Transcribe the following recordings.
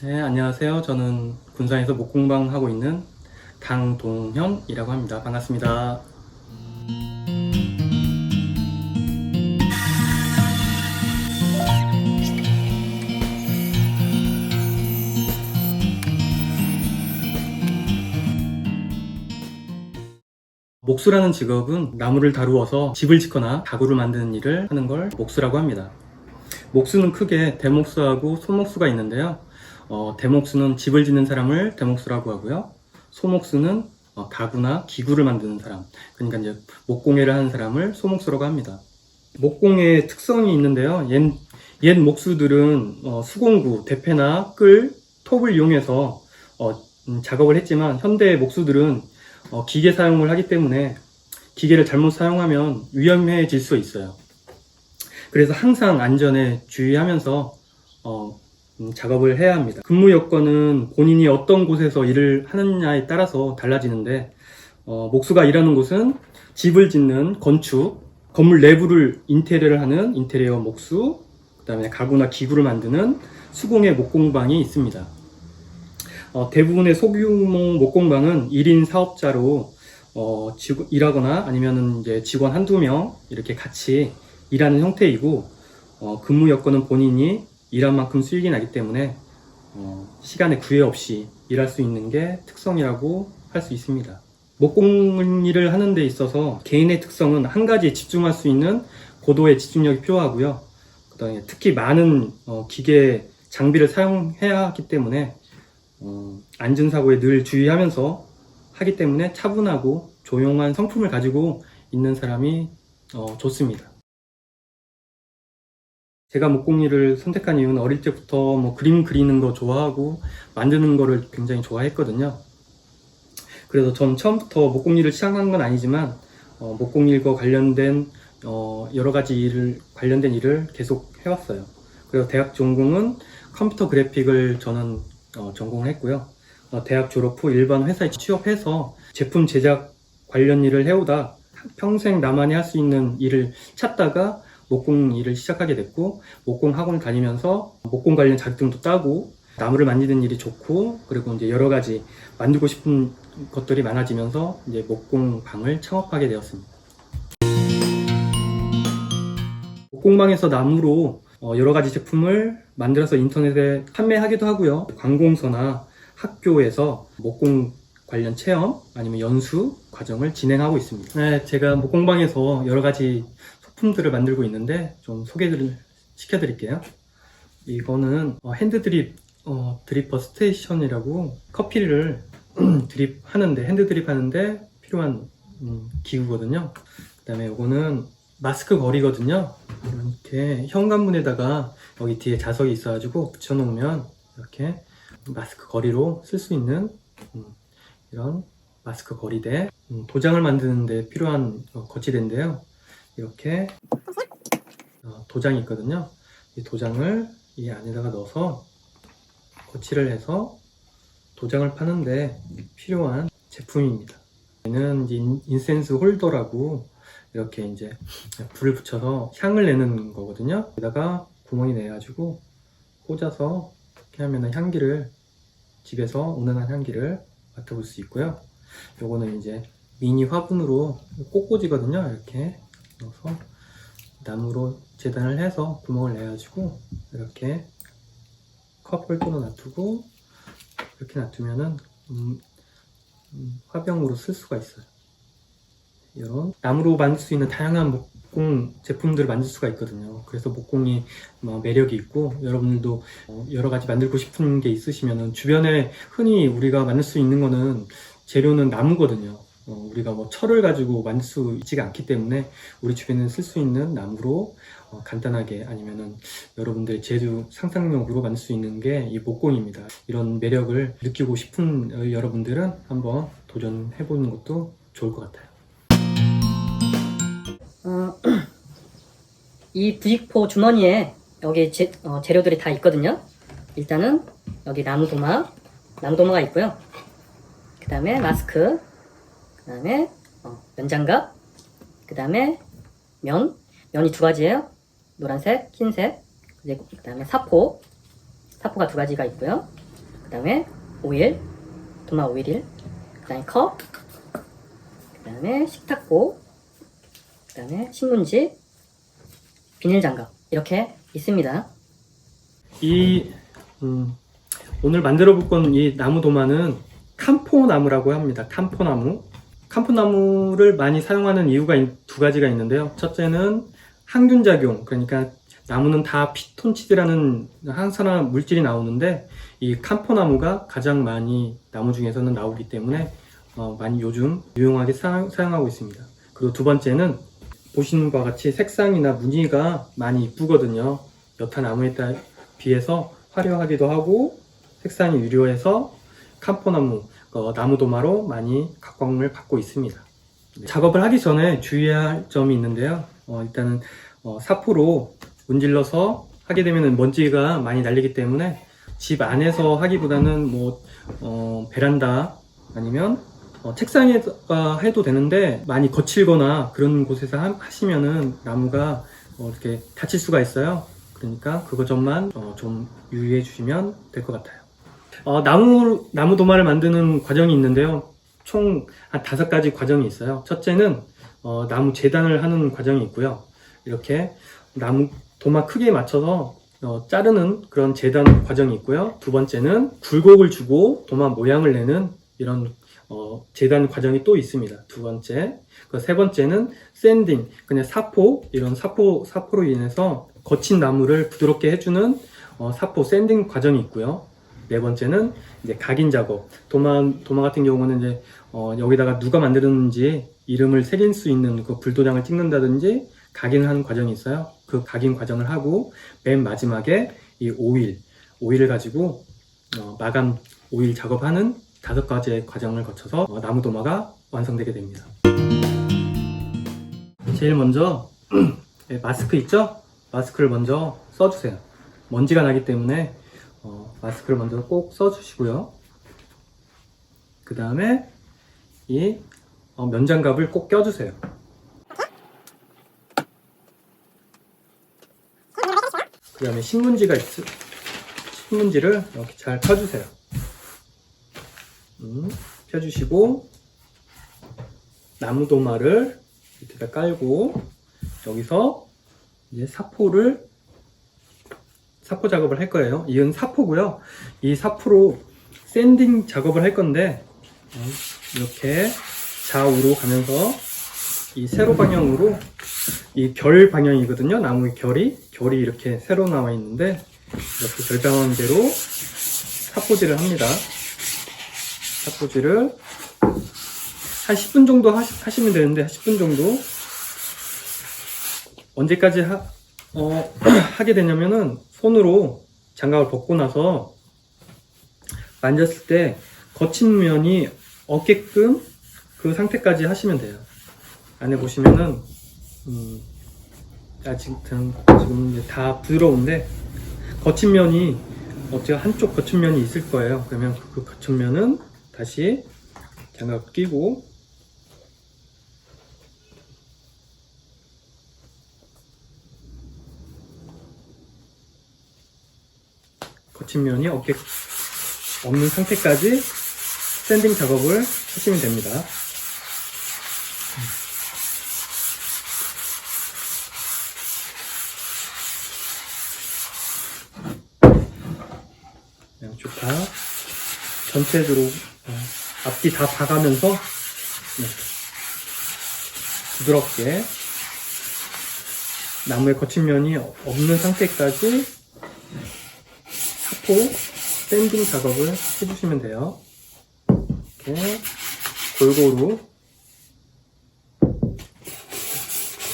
네, 안녕하세요. 저는 군산에서 목공방 하고 있는 강동현이라고 합니다. 반갑습니다. 목수라는 직업은 나무를 다루어서 집을 짓거나 가구를 만드는 일을 하는 걸 목수라고 합니다. 목수는 크게 대목수하고 소목수가 있는데요. 대목수는 집을 짓는 사람을 대목수라고 하고요. 소목수는 가구나 기구를 만드는 사람, 그러니까 이제 목공예를 하는 사람을 소목수라고 합니다. 목공의 특성이 있는데요. 옛 목수들은 수공구, 대패나 끌, 톱을 이용해서 작업을 했지만 현대 목수들은 기계 사용을 하기 때문에 기계를 잘못 사용하면 위험해질 수 있어요. 그래서 항상 안전에 주의하면서 작업을 해야 합니다. 근무 여건은 본인이 어떤 곳에서 일을 하느냐에 따라서 달라지는데 목수가 일하는 곳은 집을 짓는 건축, 건물 내부를 인테리어를 하는 인테리어 목수, 그 다음에 가구나 기구를 만드는 수공예 목공방이 있습니다. 대부분의 소규모 목공방은 1인 사업자로 일하거나 아니면은 이제 직원 한두 명 이렇게 같이 일하는 형태이고, 근무 여건은 본인이 일한 만큼 수익이 나기 때문에 시간에 구애 없이 일할 수 있는 게 특성이라고 할 수 있습니다. 목공 일을 하는 데 있어서 개인의 특성은 한 가지에 집중할 수 있는 고도의 집중력이 필요하고요. 그다음에 특히 많은 기계 장비를 사용해야 하기 때문에 안전사고에 늘 주의하면서 하기 때문에 차분하고 조용한 성품을 가지고 있는 사람이 좋습니다. 제가 목공일을 선택한 이유는 어릴 때부터 뭐 그림 그리는 거 좋아하고 만드는 거를 굉장히 좋아했거든요. 그래서 전 처음부터 목공일을 시작한 건 아니지만 목공일과 관련된 여러 가지 관련된 일을 계속 해왔어요. 그래서 대학 전공은 컴퓨터 그래픽을 저는 전공을 했고요. 대학 졸업 후 일반 회사에 취업해서 제품 제작 관련 일을 해오다 평생 나만이 할 수 있는 일을 찾다가 목공 일을 시작하게 됐고, 목공 학원을 다니면서 목공 관련 자격증도 따고 나무를 만지는 일이 좋고, 그리고 이제 여러 가지 만들고 싶은 것들이 많아지면서 이제 목공방을 창업하게 되었습니다. 목공방에서 나무로 여러 가지 제품을 만들어서 인터넷에 판매하기도 하고요. 관공서나 학교에서 목공 관련 체험 아니면 연수 과정을 진행하고 있습니다. 네, 제가 목공방에서 여러 가지 소품들을 만들고 있는데 좀 소개를 시켜드릴게요. 이거는 핸드 드리퍼 스테이션이라고 커피를 핸드 드립 하는데 필요한 기구거든요. 그 다음에 이거는 마스크 거리거든요. 이렇게 현관문에다가 여기 뒤에 자석이 있어가지고 붙여놓으면 이렇게 마스크 거리로 쓸 수 있는 이런 마스크 거리대, 도장을 만드는데 필요한 거치대인데요. 이렇게 도장이 있거든요. 이 도장을 이 안에다가 넣어서 거치를 해서 도장을 파는데 필요한 제품입니다. 얘는 이제 인센스 홀더라고 이렇게 이제 불을 붙여서 향을 내는 거거든요. 여기다가 구멍이 내가지고 꽂아서 이렇게 하면은 향기를, 집에서 은은한 향기를 맡아볼 수 있고요. 요거는 이제 미니 화분으로 꽃꽂이거든요. 이렇게 넣어서 나무로 재단을 해서 구멍을 내가지고 이렇게 컵 홀더로 놔두고 이렇게 놔두면은 화병으로 쓸 수가 있어요. 이런 나무로 만들 수 있는 다양한 목공 제품들을 만들 수가 있거든요. 그래서 목공이 매력이 있고, 여러분들도 여러 가지 만들고 싶은 게 있으시면은 주변에 흔히 우리가 만들 수 있는 거는 재료는 나무거든요. 우리가 뭐 철을 가지고 만들 수 있지가 않기 때문에 우리 주변에 쓸 수 있는 나무로 간단하게, 아니면은 여러분들의 재주 상상력으로 만들 수 있는 게 이 목공입니다. 이런 매력을 느끼고 싶은 여러분들은 한번 도전해 보는 것도 좋을 것 같아요. 이 부직포 주머니에 여기 재료들이 다 있거든요. 일단은 여기 나무도마가 있고요. 그 다음에 마스크, 그 다음에 면장갑, 그 다음에 면이 두 가지예요. 노란색, 흰색. 그 다음에 사포가 두 가지가 있고요. 그 다음에 오일, 도마 오일일, 그 다음에 컵, 그 다음에 식탁보, 그 다음에 신문지, 비닐장갑 이렇게 있습니다. 오늘 만들어 볼 건 이 나무 도마는 캄포나무라고 합니다. 캄포나무. 캄포나무를 많이 사용하는 이유가 두 가지가 있는데요. 첫째는 항균작용, 그러니까 나무는 다 피톤치드라는 항산화 물질이 나오는데 이 캄포나무가 가장 많이 나무 중에서는 나오기 때문에 많이 요즘 유용하게 사용하고 있습니다. 그리고 두 번째는 보시는 것과 같이 색상이나 무늬가 많이 이쁘거든요. 여타 나무에 비해서 화려하기도 하고 색상이 유려해서 캄포나무, 나무 도마로 많이 각광을 받고 있습니다. 작업을 하기 전에 주의할 점이 있는데요. 일단은 사포로 문질러서 하게 되면 먼지가 많이 날리기 때문에 집 안에서 하기보다는 베란다 아니면 책상에서 해도 되는데 많이 거칠거나 그런 곳에서 하시면은 나무가 이렇게 다칠 수가 있어요. 그러니까 그거 점만 좀 유의해 주시면 될 것 같아요. 나무 도마를 만드는 과정이 있는데요. 총 한 5가지 과정이 있어요. 첫째는 나무 재단을 하는 과정이 있고요. 이렇게 나무 도마 크기에 맞춰서 자르는 그런 재단 과정이 있고요. 두 번째는 굴곡을 주고 도마 모양을 내는 이런 재단 과정이 또 있습니다. 두 번째. 세 번째는 샌딩, 그냥 이런 사포로 인해서 거친 나무를 부드럽게 해주는 사포 샌딩 과정이 있고요. 네 번째는 이제 각인 작업. 도마 같은 경우는 이제 여기다가 누가 만들었는지 이름을 새길 수 있는 그 불도장을 찍는다든지 각인을 하는 과정이 있어요. 그 각인 과정을 하고 맨 마지막에 이 오일을 가지고 마감 오일 작업하는 5가지의 과정을 거쳐서 나무 도마가 완성되게 됩니다. 제일 먼저 마스크 있죠? 마스크를 먼저 써주세요. 먼지가 나기 때문에 마스크를 먼저 꼭 써주시고요. 그 다음에 이 면장갑을 꼭 껴주세요. 그 다음에 신문지를 이렇게 잘 펴주세요. 펴주시고 나무 도마를 밑에다 깔고 여기서 이제 사포 작업을 할 거예요. 이건 사포고요. 이 사포로 샌딩 작업을 할 건데 이렇게 좌우로 가면서 이 세로 방향으로 이 결 방향이거든요. 나무의 결이 이렇게 세로 나와 있는데 이렇게 결방향대로 사포질을 합니다. 사포질을 한 10분 정도 하시면 되는데 10분 정도 언제까지 하게 되냐면은 손으로 장갑을 벗고 나서 만졌을 때 거친 면이 없게끔 그 상태까지 하시면 돼요. 안에 보시면은 지금 이제 다 부드러운데 거친 면이 한쪽 거친 면이 있을 거예요. 그러면 그 거친 면은 다시 장갑 끼고 거친 면이 없는 상태까지 샌딩 작업을 하시면 됩니다. 양쪽 다 전체적으로 앞뒤 다 봐가면서 부드럽게 나무의 거친 면이 없는 상태까지 사포 샌딩 작업을 해주시면 돼요. 이렇게 골고루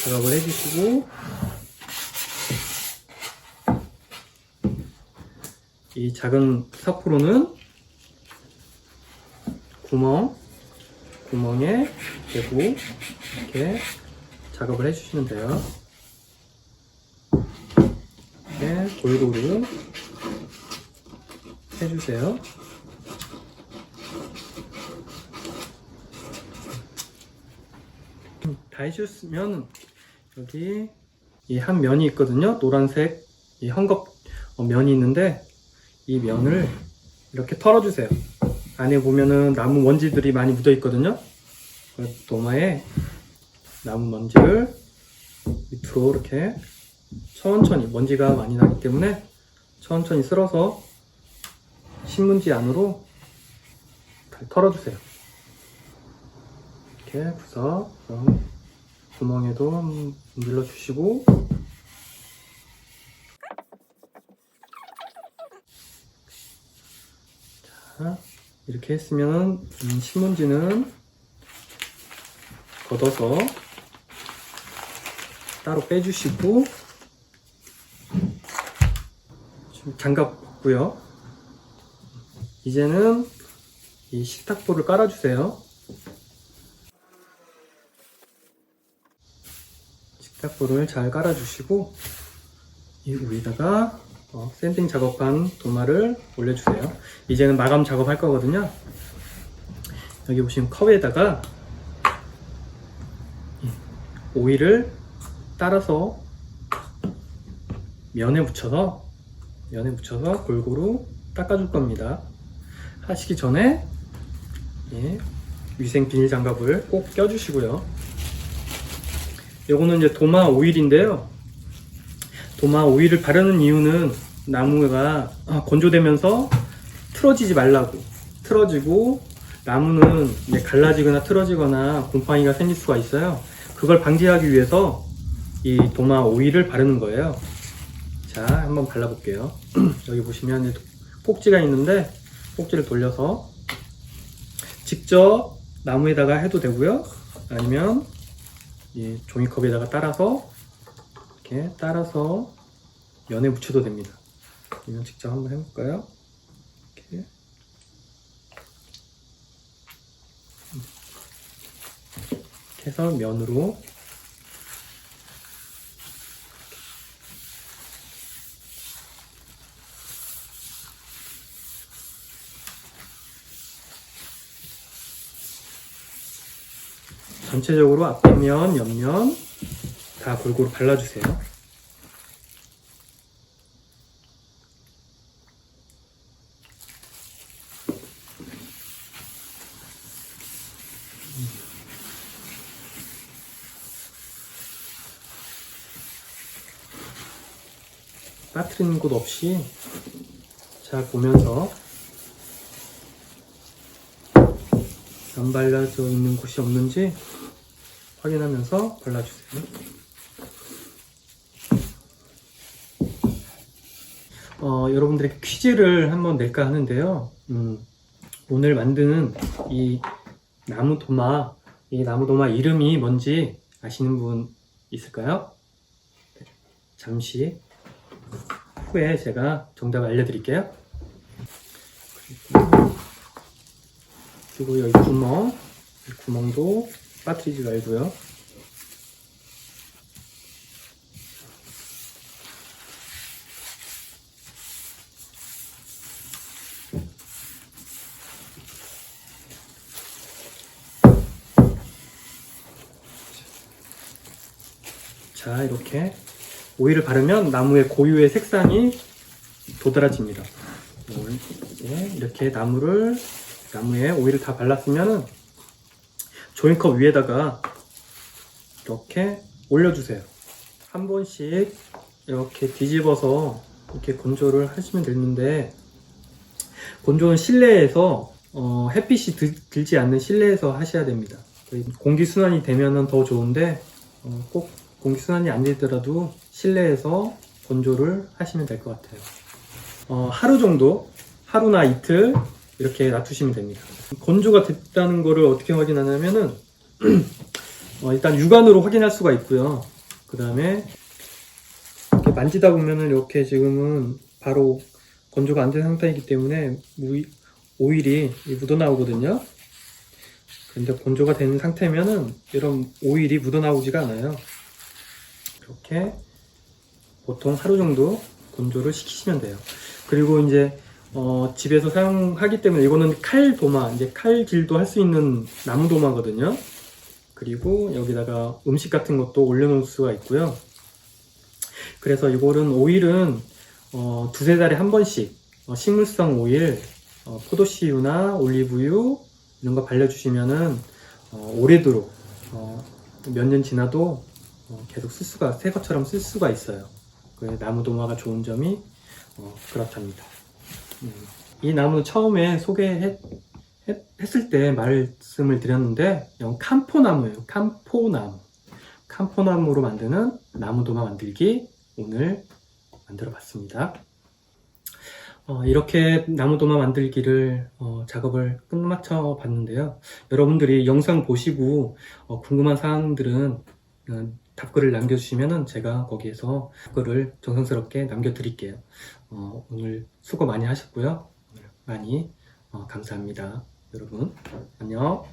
작업을 해주시고 이 작은 사포로는 구멍에 대고 이렇게 작업을 해주시면 돼요. 이렇게 골고루 해주세요. 다 해주시면 여기 이 한 면이 있거든요. 노란색 이 헝겊 면이 있는데 이 면을 이렇게 털어주세요. 안에 보면은 나무 먼지들이 많이 묻어 있거든요. 도마에 나무 먼지를 밑으로 이렇게 천천히, 먼지가 많이 나기 때문에 천천히 쓸어서 신문지 안으로 털어주세요. 이렇게 구석 구멍에도 눌러주시고, 자, 이렇게 했으면 신문지는 걷어서 따로 빼주시고, 장갑 벗고요. 이제는 이 식탁보를 깔아주세요. 식탁보를 잘 깔아주시고, 이 위에다가 샌딩 작업한 도마를 올려주세요. 이제는 마감 작업할 거거든요. 여기 보시면 컵에다가 오일을 따라서 면에 묻혀서 골고루 닦아줄 겁니다. 하시기 전에 위생 비닐 장갑을 꼭 껴주시고요. 요거는 이제 도마 오일인데요. 도마 오일을 바르는 이유는 나무가 건조되면서 틀어지지 말라고. 틀어지고 나무는 이제 갈라지거나 틀어지거나 곰팡이가 생길 수가 있어요. 그걸 방지하기 위해서 이 도마 오일을 바르는 거예요. 자, 한번 발라볼게요. 여기 보시면 꼭지가 있는데 꼭지를 돌려서 직접 나무에다가 해도 되고요. 아니면 이 종이컵에다가 따라서 이렇게 따라서 면에 묻혀도 됩니다. 그러면 직접 한번 해볼까요? 이렇게 해서 면으로 전체적으로 앞면, 옆면 다 골고루 발라주세요. 빠뜨리는 곳 없이 잘 보면서 안 발라져 있는 곳이 없는지 확인하면서 발라주세요. 여러분들에게 퀴즈를 한번 낼까 하는데요. 오늘 만드는 이 나무도마 이름이 뭔지 아시는 분 있을까요? 잠시 후에 제가 정답을 알려드릴게요. 그리고 여기 구멍도 빠뜨리지 말고요. 자, 이렇게 오일을 바르면 나무의 고유의 색상이 도드라집니다. 이렇게 나무에 오일을 다 발랐으면 종이컵 위에다가 이렇게 올려주세요. 한 번씩 이렇게 뒤집어서 이렇게 건조를 하시면 되는데, 건조는 실내에서 햇빛이 들지 않는 실내에서 하셔야 됩니다. 공기순환이 되면 더 좋은데 꼭 공기순환이 안 되더라도 실내에서 건조를 하시면 될 것 같아요. 하루 정도, 하루나 이틀 이렇게 놔두시면 됩니다. 건조가 됐다는 거를 어떻게 확인하냐면은 일단 육안으로 확인할 수가 있고요. 그 다음에 이렇게 만지다 보면은 이렇게 지금은 바로 건조가 안 된 상태이기 때문에 오일이 묻어나오거든요. 근데 건조가 된 상태면은 이런 오일이 묻어나오지가 않아요. 이렇게 보통 하루 정도 건조를 시키시면 돼요. 그리고 이제 집에서 사용하기 때문에 이거는 칼도마, 이제 칼질도 할 수 있는 나무도마거든요. 그리고 여기다가 음식 같은 것도 올려놓을 수가 있고요. 그래서 이거는 오일은 두세 달에 한 번씩 식물성 오일 포도씨유나 올리브유 이런 거 발라주시면은 오래도록 몇 년 지나도 계속 새 것처럼 쓸 수가 있어요. 나무도마가 좋은 점이 그렇답니다. 이 나무는 처음에 소개했을 때 말씀을 드렸는데 이건 캄포나무예요. 캄포나무로 만드는 나무도마 만들기 오늘 만들어 봤습니다. 이렇게 나무도마 만들기를 작업을 끝마쳐 봤는데요. 여러분들이 영상 보시고 궁금한 사항들은 답글을 남겨주시면 제가 거기에서 답글을 정성스럽게 남겨드릴게요. 오늘 수고 많이 하셨고요. 오늘 많이 감사합니다. 여러분 안녕.